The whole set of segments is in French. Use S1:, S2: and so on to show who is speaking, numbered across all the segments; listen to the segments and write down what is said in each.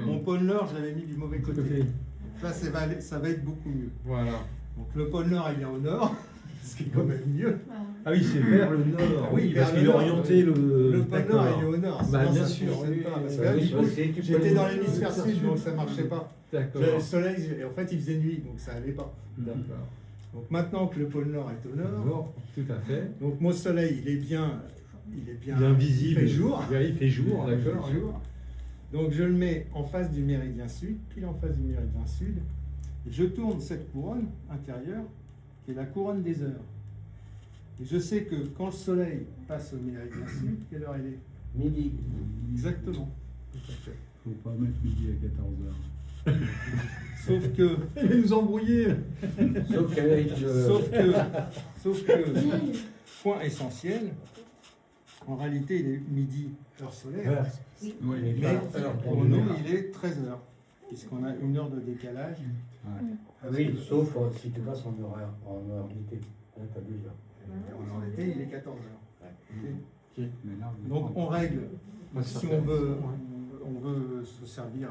S1: Mon pôle Nord, je l'avais mis du mauvais côté. Là, ça va être beaucoup mieux.
S2: Voilà.
S1: Donc le pôle Nord, il est au nord, ce qui est quand même mieux.
S2: Ah oui, c'est vers le nord.
S1: Oui,
S2: parce
S1: vers
S2: qu'il
S1: le
S2: est
S1: nord.
S2: orienté le.
S1: Le pôle Nord, il est au nord.
S2: Bah,
S1: Sinon,
S2: bien
S1: ça
S2: sûr.
S1: fonctionne pas, parce que
S2: Oui,
S1: là, du coup,
S2: tu peux
S1: j'étais
S2: le-
S1: dans l'hémisphère sud, donc ça marchait pas.
S2: D'accord.
S1: J'avais le soleil, et en fait, il faisait nuit, donc ça allait pas.
S2: D'accord.
S1: Donc maintenant que le pôle Nord est au nord,
S2: Nord, tout à fait.
S1: donc mon soleil, il est bien
S2: Bien visible.
S1: Il fait jour.
S2: Il fait jour,
S1: Il fait
S2: d'accord.
S1: jour. Donc je le mets en face du méridien sud, pile en face du méridien sud, et je tourne cette couronne intérieure, qui est la couronne des heures. Et je sais que quand le soleil passe au méridien sud, quelle heure il est?
S3: Midi.
S1: Exactement. Tout à fait.
S4: Faut pas mettre midi à 14h.
S1: Sauf que,
S2: Il va nous embrouiller.
S3: Sauf qu'avec le...
S1: sauf que, point essentiel, en réalité il est midi heure solaire,
S3: Oui,
S1: mais pour nous il est 13h, puisqu'on a une heure de décalage.
S3: oui, sauf si tu passes en heure d'été. Là, t'as 2 heures.
S1: En été il est 14h.
S4: Mais là,
S1: Donc on règle,
S2: Ouais,
S1: si
S2: certaines
S1: on veut se servir,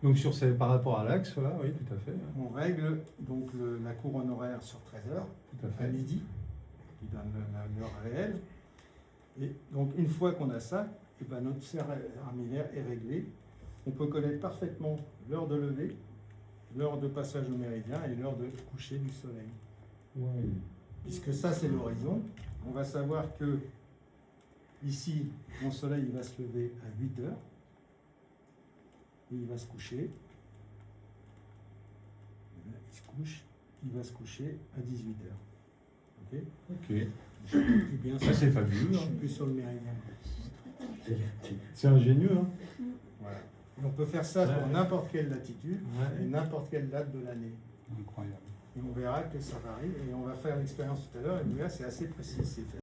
S2: Donc par rapport à l'axe, voilà, oui, tout à fait.
S1: on règle donc la couronne horaire sur 13h
S2: Tout à
S1: à
S2: fait.
S1: midi, qui donne l'heure réelle. Et donc une fois qu'on a ça, et ben notre cercle armillaire est réglé. On peut connaître parfaitement l'heure de lever, l'heure de passage au méridien et l'heure de coucher du soleil.
S2: Ouais.
S1: Puisque ça c'est l'horizon, on va savoir que ici, mon soleil il va se lever à 8 heures et il va se coucher. Il se couche, il va se coucher à 18 heures. Ok.
S2: Ok.
S1: Et bien
S2: Ça, c'est fabuleux.
S1: Je
S2: hein.
S1: suis plus sur le méridien.
S2: C'est ingénieux. Hein.
S1: Voilà. Et on peut faire ça pour n'importe quelle latitude
S2: Ouais.
S1: et n'importe quelle date de l'année.
S4: incroyable.
S1: Et on verra que ça varie. Et on va faire l'expérience tout à l'heure et on verra c'est assez précis. C'est fait.